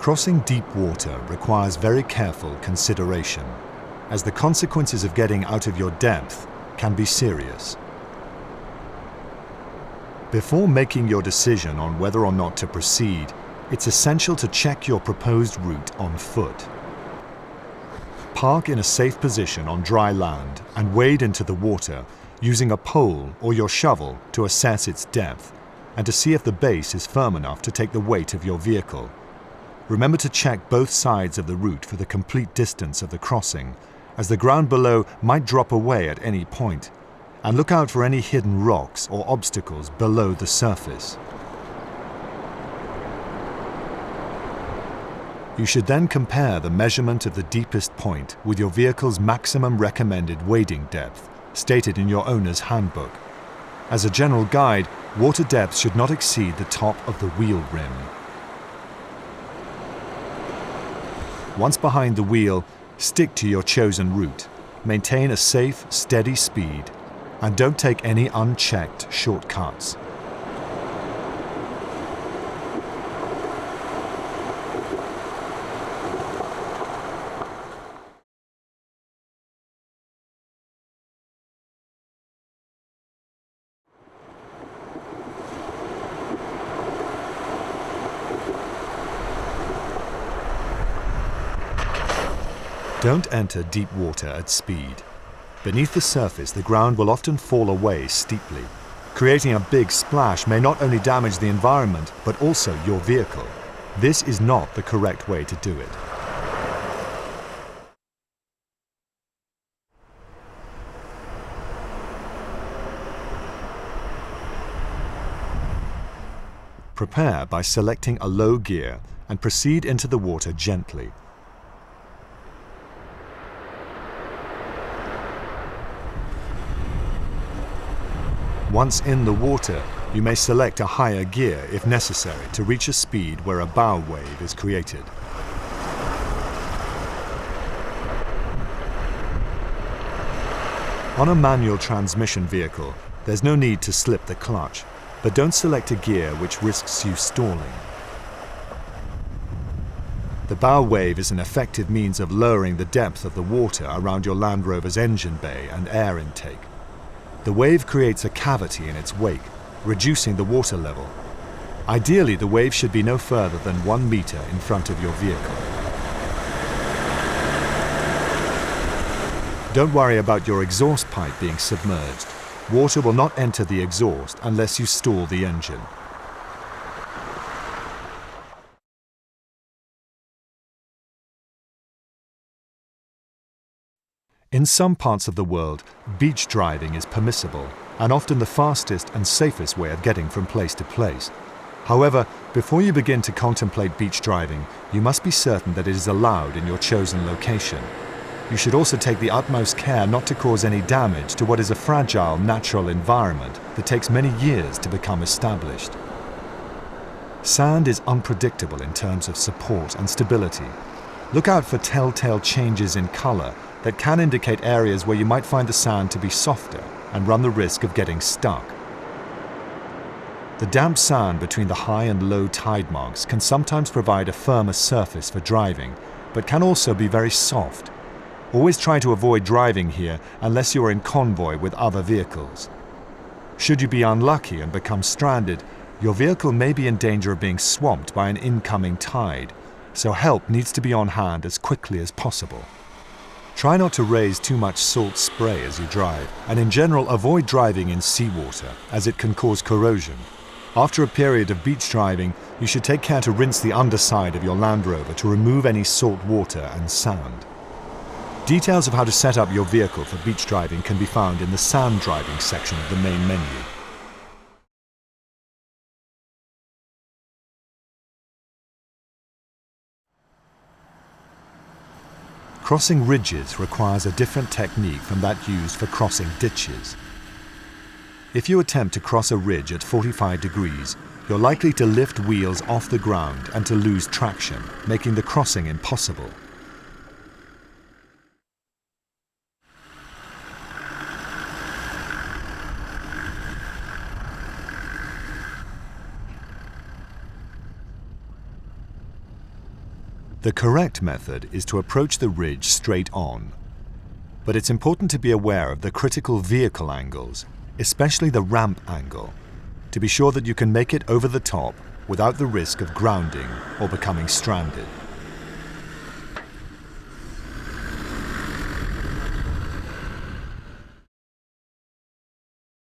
Crossing deep water requires very careful consideration, as the consequences of getting out of your depth can be serious. Before making your decision on whether or not to proceed, it's essential to check your proposed route on foot. Park in a safe position on dry land and wade into the water using a pole or your shovel to assess its depth and to see if the base is firm enough to take the weight of your vehicle. Remember to check both sides of the route for the complete distance of the crossing, as the ground below might drop away at any point, and look out for any hidden rocks or obstacles below the surface. You should then compare the measurement of the deepest point with your vehicle's maximum recommended wading depth, stated in your owner's handbook. As a general guide, water depth should not exceed the top of the wheel rim. Once behind the wheel, stick to your chosen route, maintain a safe, steady speed, and don't take any unchecked shortcuts. Don't enter deep water at speed. Beneath the surface, the ground will often fall away steeply. Creating a big splash may not only damage the environment, but also your vehicle. This is not the correct way to do it. Prepare by selecting a low gear and proceed into the water gently. Once in the water, you may select a higher gear if necessary to reach a speed where a bow wave is created. On a manual transmission vehicle, there's no need to slip the clutch, but don't select a gear which risks you stalling. The bow wave is an effective means of lowering the depth of the water around your Land Rover's engine bay and air intake. The wave creates a cavity in its wake, reducing the water level. Ideally, the wave should be no further than 1 meter in front of your vehicle. Don't worry about your exhaust pipe being submerged. Water will not enter the exhaust unless you stall the engine. In some parts of the world, beach driving is permissible and often the fastest and safest way of getting from place to place. However, before you begin to contemplate beach driving, you must be certain that it is allowed in your chosen location. You should also take the utmost care not to cause any damage to what is a fragile natural environment that takes many years to become established. Sand is unpredictable in terms of support and stability. Look out for telltale changes in color that can indicate areas where you might find the sand to be softer and run the risk of getting stuck. The damp sand between the high and low tide marks can sometimes provide a firmer surface for driving, but can also be very soft. Always try to avoid driving here unless you are in convoy with other vehicles. Should you be unlucky and become stranded, your vehicle may be in danger of being swamped by an incoming tide, so help needs to be on hand as quickly as possible. Try not to raise too much salt spray as you drive, and in general avoid driving in seawater as it can cause corrosion. After a period of beach driving, you should take care to rinse the underside of your Land Rover to remove any salt water and sand. Details of how to set up your vehicle for beach driving can be found in the sand driving section of the main menu. Crossing ridges requires a different technique from that used for crossing ditches. If you attempt to cross a ridge at 45 degrees, you're likely to lift wheels off the ground and to lose traction, making the crossing impossible. The correct method is to approach the ridge straight on. But it's important to be aware of the critical vehicle angles, especially the ramp angle, to be sure that you can make it over the top without the risk of grounding or becoming stranded.